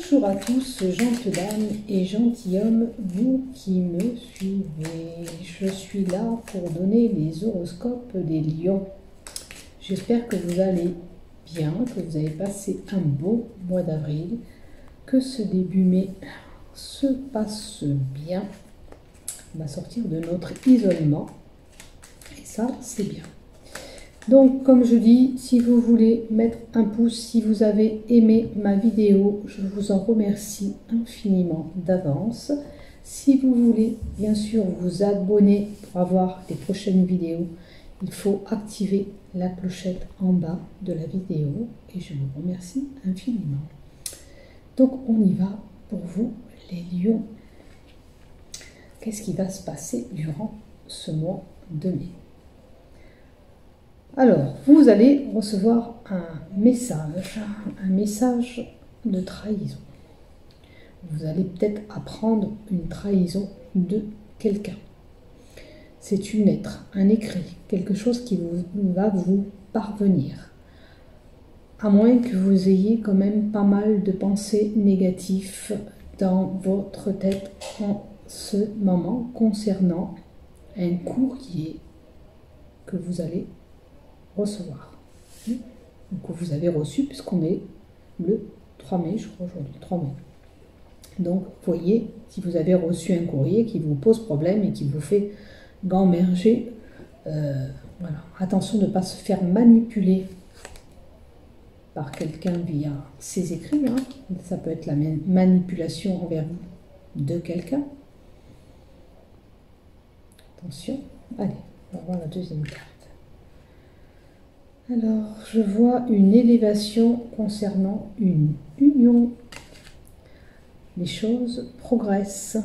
Bonjour à tous, gentes dames et gentilshommes, vous qui me suivez. Je suis là pour donner les horoscopes des lions. J'espère que vous allez bien, que vous avez passé un beau mois d'avril, que ce début mai se passe bien. On va sortir de notre isolement et ça, c'est bien. Donc, comme je dis, si vous voulez mettre un pouce, si vous avez aimé ma vidéo, je vous en remercie infiniment d'avance. Si vous voulez, bien sûr, vous abonner pour avoir les prochaines vidéos, il faut activer la clochette en bas de la vidéo et je vous remercie infiniment. Donc, on y va pour vous, les lions. Qu'est-ce qui va se passer durant ce mois de mai ? Alors, vous allez recevoir un message de trahison. Vous allez peut-être apprendre une trahison de quelqu'un. C'est une lettre, un écrit, quelque chose qui va vous parvenir. À moins que vous ayez quand même pas mal de pensées négatives dans votre tête en ce moment concernant un courrier que vous allez recevoir, ou que vous avez reçu, puisqu'on est le 3 mai, je crois aujourd'hui, 3 mai. Donc, voyez, si vous avez reçu un courrier qui vous pose problème et qui vous fait gamberger, voilà. Attention de ne pas se faire manipuler par quelqu'un via ses écrits, hein. Ça peut être la manipulation envers vous de quelqu'un. Attention, allez, on va voir la deuxième carte. Alors, je vois une élévation concernant une union. Les choses progressent.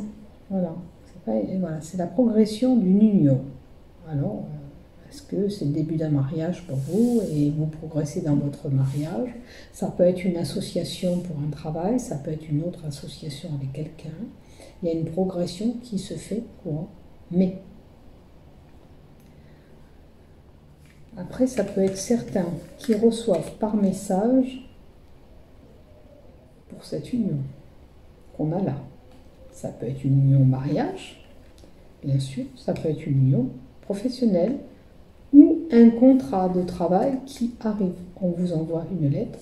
Voilà, c'est la progression d'une union. Alors, est-ce que c'est le début d'un mariage pour vous et vous progressez dans votre mariage? Ça peut être une association pour un travail, ça peut être une autre association avec quelqu'un. Il y a une progression qui se fait courant mai. Après, ça peut être certains qui reçoivent par message pour cette union qu'on a là. Ça peut être une union mariage, bien sûr, ça peut être une union professionnelle ou un contrat de travail qui arrive. On vous envoie une lettre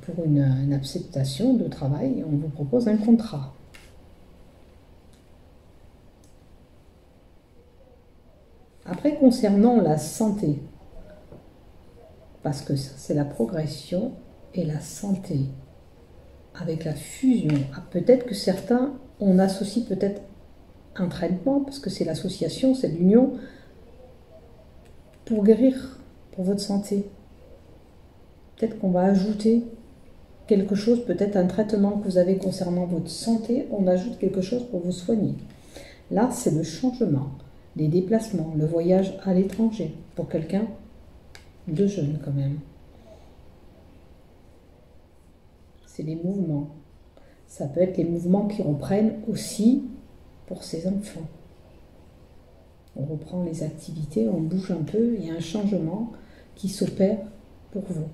pour une acceptation de travail et on vous propose un contrat. Après, concernant la santé, parce que ça, c'est la progression et la santé, avec la fusion, peut-être que certains, on associe peut-être un traitement, parce que c'est l'association, c'est l'union, pour guérir, pour votre santé. Peut-être qu'on va ajouter quelque chose, peut-être un traitement que vous avez concernant votre santé, on ajoute quelque chose pour vous soigner. Là, c'est le changement. Les déplacements, le voyage à l'étranger, pour quelqu'un de jeune quand même. C'est les mouvements. Ça peut être les mouvements qui reprennent aussi pour ses enfants. On reprend les activités, on bouge un peu, il y a un changement qui s'opère pour vous.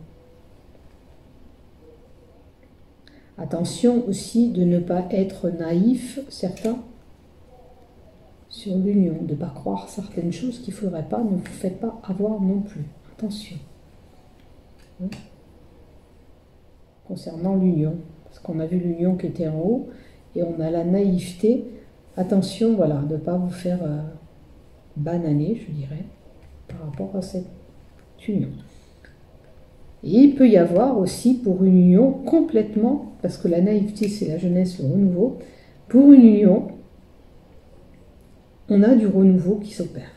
Attention aussi de ne pas être naïf, certains, sur l'union, de ne pas croire certaines choses qu'il ne faudrait pas, ne vous faites pas avoir non plus. Attention. Concernant l'union, parce qu'on a vu l'union qui était en haut, et on a la naïveté. Attention, voilà, de ne pas vous faire bananer, je dirais, par rapport à cette union. Et il peut y avoir aussi pour une union complètement, parce que la naïveté c'est la jeunesse, le renouveau, pour une union, on a du renouveau qui s'opère.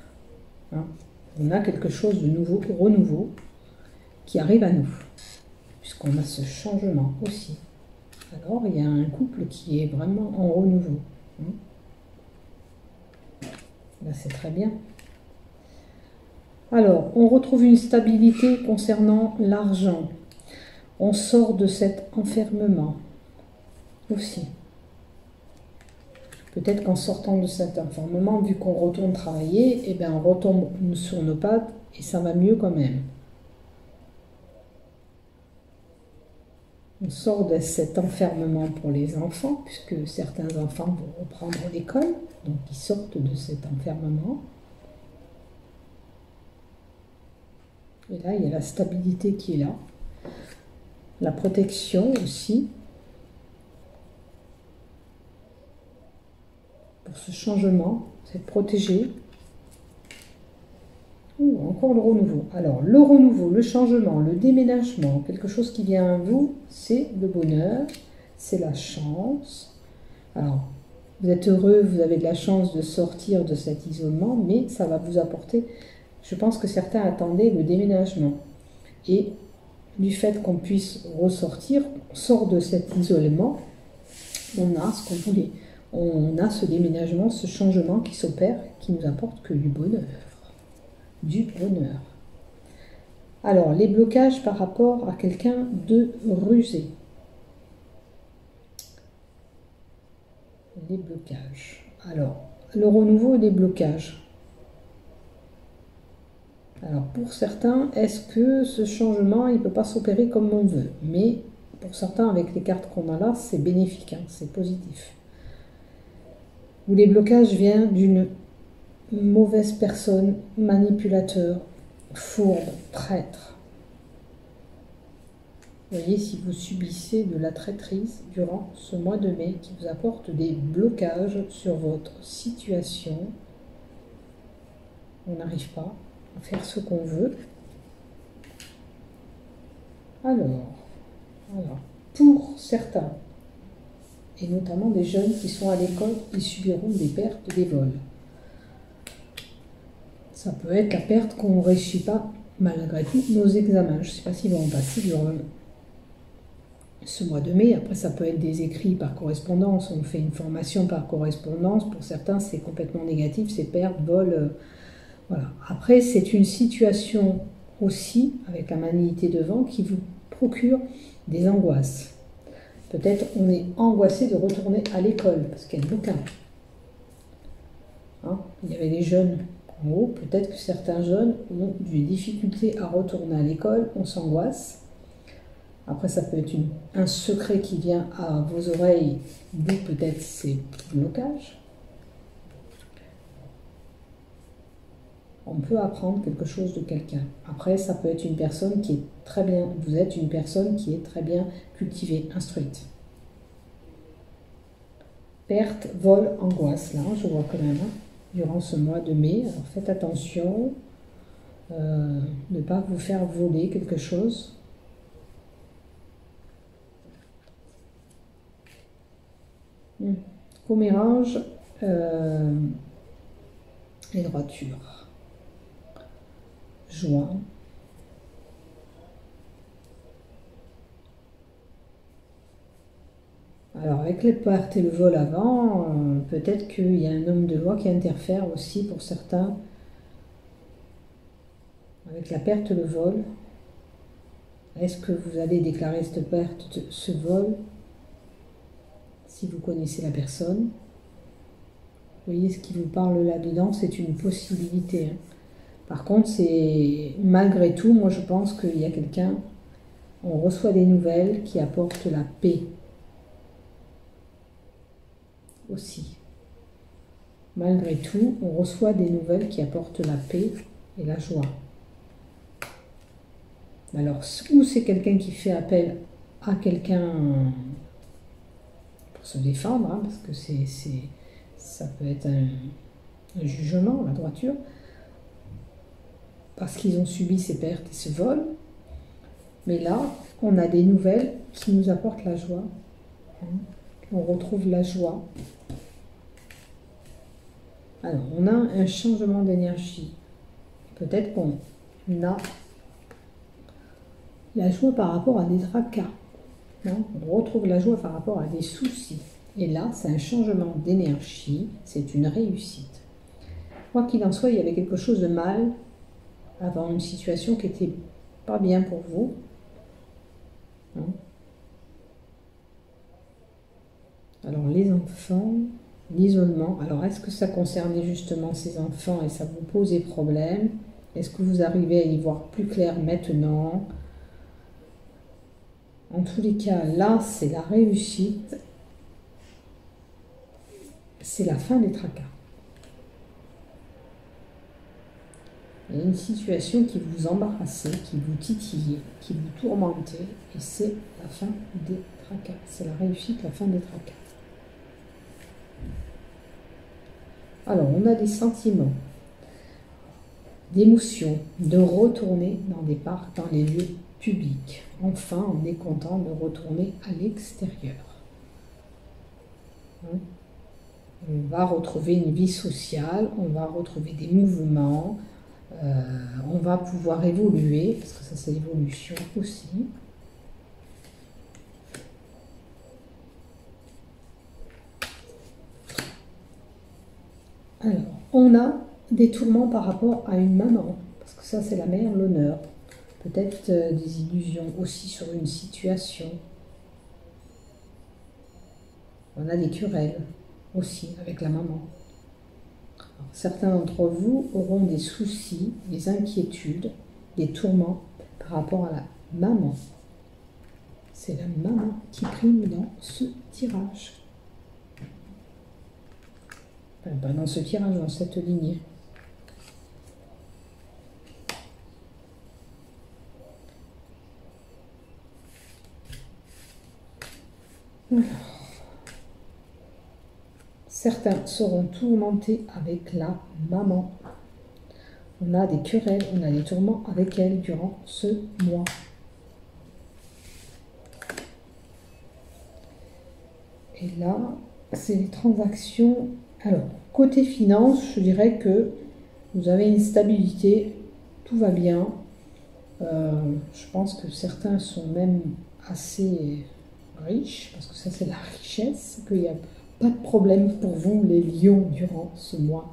Hein. On a quelque chose de nouveau, renouveau, qui arrive à nous, puisqu'on a ce changement aussi. Alors, il y a un couple qui est vraiment en renouveau. Hein. Là, c'est très bien. Alors, on retrouve une stabilité concernant l'argent. On sort de cet enfermement aussi. Peut-être qu'en sortant de cet enfermement, vu qu'on retourne travailler, eh bien on retombe sur nos pattes et ça va mieux quand même. On sort de cet enfermement pour les enfants, puisque certains enfants vont reprendre l'école, donc ils sortent de cet enfermement. Et là, il y a la stabilité qui est là. La protection aussi. Pour ce changement, c'est protégé. Encore le renouveau. Alors, le renouveau, le changement, le déménagement, quelque chose qui vient à vous, c'est le bonheur, c'est la chance. Alors, vous êtes heureux, vous avez de la chance de sortir de cet isolement, mais ça va vous apporter, je pense que certains attendaient le déménagement. Et du fait qu'on puisse ressortir, on sort de cet isolement, on a ce qu'on voulait. On a ce déménagement, ce changement qui s'opère, qui nous apporte que du bonheur. Du bonheur. Alors, les blocages par rapport à quelqu'un de rusé. Les blocages. Alors, le renouveau et les blocages. Alors, pour certains, est-ce que ce changement, il ne peut pas s'opérer comme on veut? Mais pour certains, avec les cartes qu'on a là, c'est bénéfique, hein, c'est positif. Ou les blocages viennent d'une mauvaise personne, manipulateur, fourbe, traître. Voyez, si vous subissez de la traîtrise durant ce mois de mai qui vous apporte des blocages sur votre situation, on n'arrive pas à faire ce qu'on veut. Alors, pour certains, et notamment des jeunes qui sont à l'école, ils subiront des pertes, des vols. Ça peut être la perte qu'on ne réussit pas, malgré tout, nos examens. Je ne sais pas s'ils vont passer durant ce mois de mai. Après, ça peut être des écrits par correspondance. On fait une formation par correspondance. Pour certains, c'est complètement négatif, c'est perte, vol. Voilà. Après, c'est une situation aussi, avec la malignité devant, qui vous procure des angoisses. Peut-être on est angoissé de retourner à l'école, parce qu'il y a le bouquin. Hein, il y avait les jeunes en haut. Peut-être que certains jeunes ont des difficultés à retourner à l'école, on s'angoisse. Après, ça peut être un secret qui vient à vos oreilles, d'où peut-être ces blocages. On peut apprendre quelque chose de quelqu'un. Après, ça peut être une personne qui est très bien, vous êtes une personne qui est très bien cultivée, instruite. Perte, vol, angoisse, là, je vois quand même, hein, durant ce mois de mai. Alors faites attention, ne pas vous faire voler quelque chose. Commérage et droiture. Joie. Alors avec les pertes et le vol avant, peut-être qu'il y a un homme de loi qui interfère aussi pour certains. Avec la perte et le vol, est-ce que vous allez déclarer cette perte, ce vol, si vous connaissez la personne? Vous voyez ce qui vous parle là-dedans, c'est une possibilité. Hein. Par contre, c'est malgré tout, moi je pense qu'il y a quelqu'un, on reçoit des nouvelles qui apportent la paix aussi. Malgré tout, on reçoit des nouvelles qui apportent la paix et la joie. Alors, ou c'est quelqu'un qui fait appel à quelqu'un pour se défendre, hein, parce que ça peut être un jugement, la droiture, parce qu'ils ont subi ces pertes et ce vol. Mais là, on a des nouvelles qui nous apportent la joie. Hein. On retrouve la joie. Alors, on a un changement d'énergie. Peut-être qu'on a la joie par rapport à des tracas. Hein. On retrouve la joie par rapport à des soucis. Et là, c'est un changement d'énergie. C'est une réussite. Quoi qu'il en soit, il y avait quelque chose de mal avant, une situation qui n'était pas bien pour vous. Hein. Alors, les enfants, l'isolement. Alors, est-ce que ça concernait justement ces enfants et ça vous posait problème? Est-ce que vous arrivez à y voir plus clair maintenant? En tous les cas, là, c'est la réussite. C'est la fin des tracas. Il y a une situation qui vous embarrassait, qui vous titillait, qui vous tourmentait, et c'est la fin des tracas. C'est la réussite, la fin des tracas. Alors, on a des sentiments, d'émotions, de retourner dans des parcs, dans les lieux publics. Enfin, on est content de retourner à l'extérieur. On va retrouver une vie sociale, on va retrouver des mouvements, on va pouvoir évoluer, parce que ça c'est l'évolution aussi. Alors, on a des tourments par rapport à une maman, parce que ça c'est la mère, l'honneur. Peut-être des illusions aussi sur une situation. On a des querelles aussi avec la maman. Alors, certains d'entre vous auront des soucis, des inquiétudes, des tourments par rapport à la maman. C'est la maman qui prime dans ce tirage. Enfin, pas dans ce tirage, dans cette lignée. Alors, certains seront tourmentés avec la maman. On a des querelles, on a des tourments avec elle durant ce mois. Et là, c'est les transactions. Alors, côté finance, je dirais que vous avez une stabilité, tout va bien. Je pense que certains sont même assez riches, parce que ça c'est la richesse, qu'il n'y a pas de problème pour vous les lions durant ce mois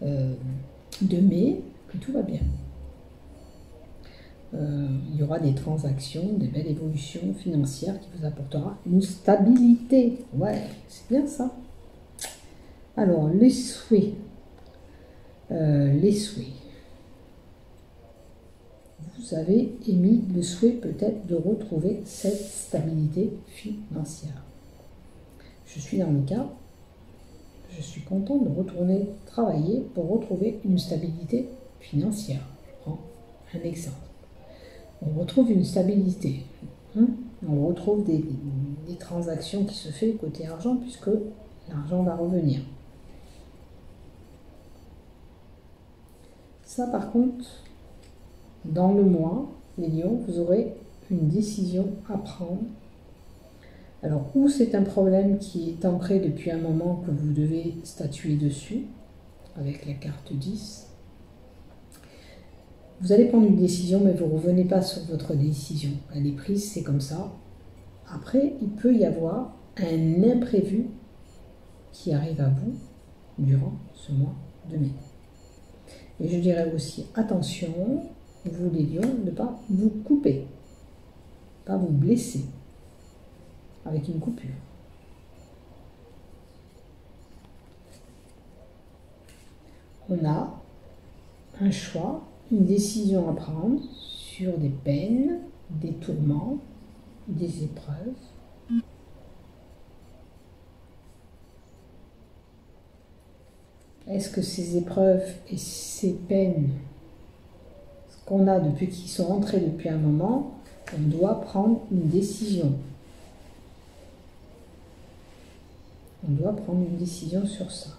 de mai, que tout va bien. Il y aura des transactions, des belles évolutions financières qui vous apportera une stabilité. Ouais, c'est bien ça. Alors, les souhaits. Vous avez émis le souhait peut-être de retrouver cette stabilité financière. Je suis dans le cas, je suis content de retourner travailler pour retrouver une stabilité financière. Je prends un exemple. On retrouve une stabilité. On retrouve des transactions qui se font côté argent puisque l'argent va revenir. Ça par contre, dans le mois, les lions, vous aurez une décision à prendre. Alors, ou c'est un problème qui est ancré depuis un moment que vous devez statuer dessus, avec la carte 10. Vous allez prendre une décision, mais vous ne revenez pas sur votre décision. Elle est prise, c'est comme ça. Après, il peut y avoir un imprévu qui arrive à vous durant ce mois de mai. Et je dirais aussi, attention, vous les lions, ne pas vous couper, pas vous blesser avec une coupure. On a un choix, une décision à prendre sur des peines, des tourments, des épreuves. Est-ce que ces épreuves et ces peines, ce qu'on a depuis qu'ils sont rentrés depuis un moment, on doit prendre une décision. On doit prendre une décision sur ça.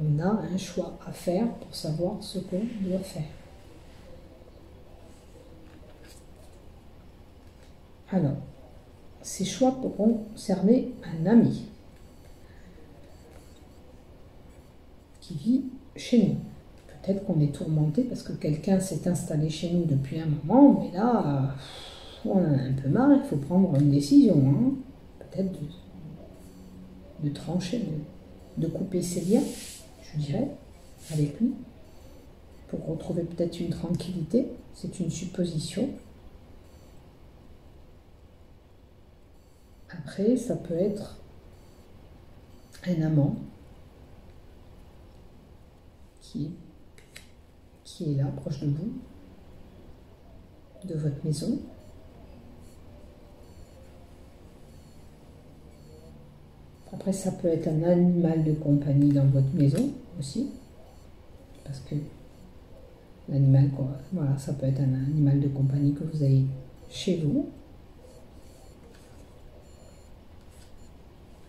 On a un choix à faire pour savoir ce qu'on doit faire. Alors, ces choix pourront concerner un ami qui vit chez nous. Peut-être qu'on est tourmenté parce que quelqu'un s'est installé chez nous depuis un moment, mais là, on en a un peu marre, il faut prendre une décision. Hein. Peut-être de trancher, de couper ses liens, je dirais, avec lui, pour retrouver peut-être une tranquillité. C'est une supposition. Après, ça peut être un amant qui est là, proche de vous, de votre maison. Après, ça peut être un animal de compagnie dans votre maison aussi. Parce que l'animal, voilà, ça peut être un animal de compagnie que vous avez chez vous.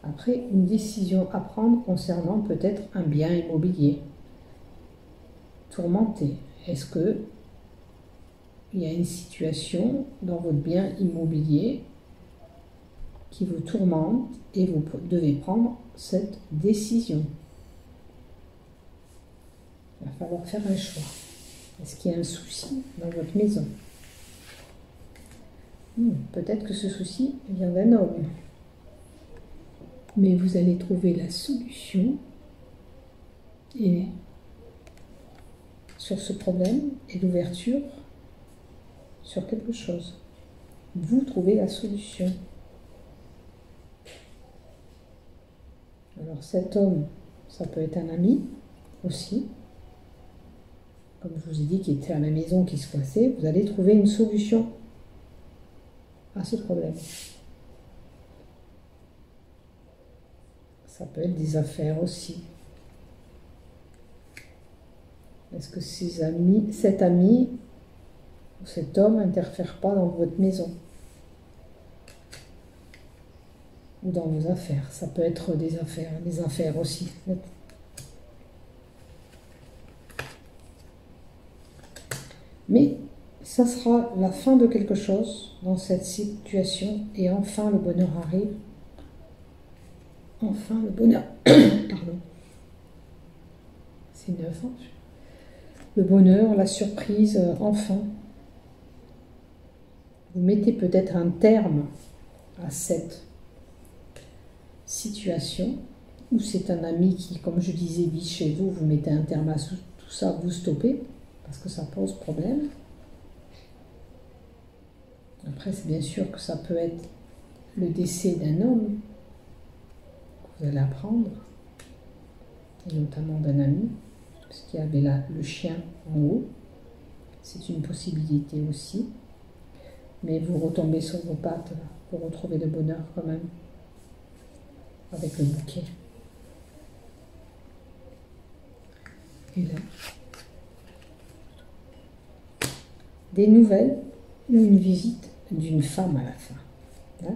Après, une décision à prendre concernant peut-être un bien immobilier. Tourmenté. Est-ce que il y a une situation dans votre bien immobilier qui vous tourmente et vous devez prendre cette décision? Il va falloir faire un choix. Est-ce qu'il y a un souci dans votre maison? Peut-être que ce souci vient d'un homme. Mais vous allez trouver la solution et sur ce problème et l'ouverture sur quelque chose. Vous trouvez la solution. Alors cet homme, ça peut être un ami aussi. Comme je vous ai dit, qui était à la maison, qui se coincait, vous allez trouver une solution à ce problème. Ça peut être des affaires aussi. Est-ce que cet ami ou cet homme n'interfère pas dans votre maison ou dans vos affaires? Ça peut être des affaires aussi. Mais ça sera la fin de quelque chose dans cette situation et enfin le bonheur arrive. Enfin le bonheur, pardon, c'est 9 ans. Le bonheur, la surprise, enfin. Vous mettez peut-être un terme à cette situation, ou c'est un ami qui, comme je disais, vit chez vous, vous mettez un terme à tout ça, vous stoppez, parce que ça pose problème. Après, c'est bien sûr que ça peut être le décès d'un homme que vous allez apprendre, et notamment d'un ami, parce qu'il y avait là le chien en haut. C'est une possibilité aussi. Mais vous retombez sur vos pattes pour retrouver le bonheur quand même, avec le bouquet. Et là, des nouvelles ou une visite d'une femme à la fin. Hein?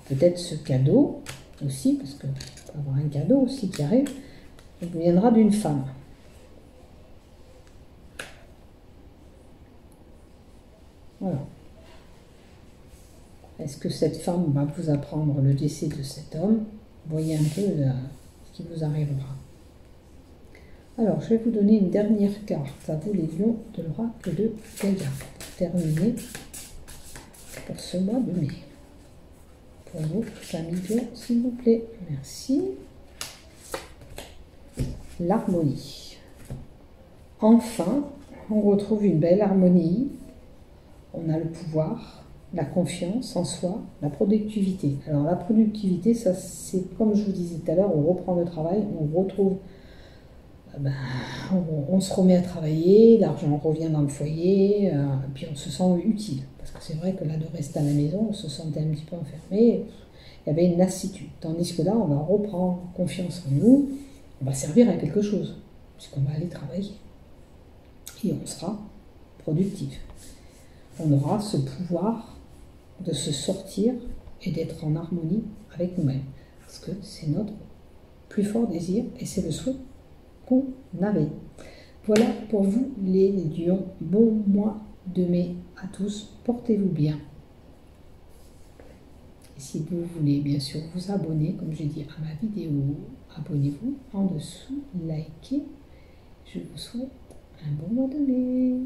Peut-être ce cadeau aussi, parce que peut avoir un cadeau aussi qui arrive, il viendra d'une femme. Voilà. Est-ce que cette femme va vous apprendre le décès de cet homme? Voyez un peu ce qui vous arrivera. Alors, je vais vous donner une dernière carte à vous, les lions, de l'oracle de Gaïa, pour terminer pour ce mois de mai. Pour vous, famille lion, s'il vous plaît. Merci. L'harmonie. Enfin, on retrouve une belle harmonie. On a le pouvoir, la confiance en soi, la productivité. Alors la productivité, ça c'est comme je vous disais tout à l'heure, on reprend le travail, on retrouve, on se remet à travailler, l'argent revient dans le foyer, puis on se sent utile. Parce que c'est vrai que là de rester à la maison, on se sentait un petit peu enfermé, il y avait une lassitude. Tandis que là, on va reprendre confiance en nous, on va servir à quelque chose, puisqu'on va aller travailler. Et on sera productif. On aura ce pouvoir de se sortir et d'être en harmonie avec nous-mêmes. Parce que c'est notre plus fort désir et c'est le souhait qu'on avait. Voilà pour vous les lions. Bon mois de mai à tous. Portez-vous bien. Et si vous voulez bien sûr vous abonner, comme j'ai dit à ma vidéo, abonnez-vous en dessous, likez. Je vous souhaite un bon mois de mai.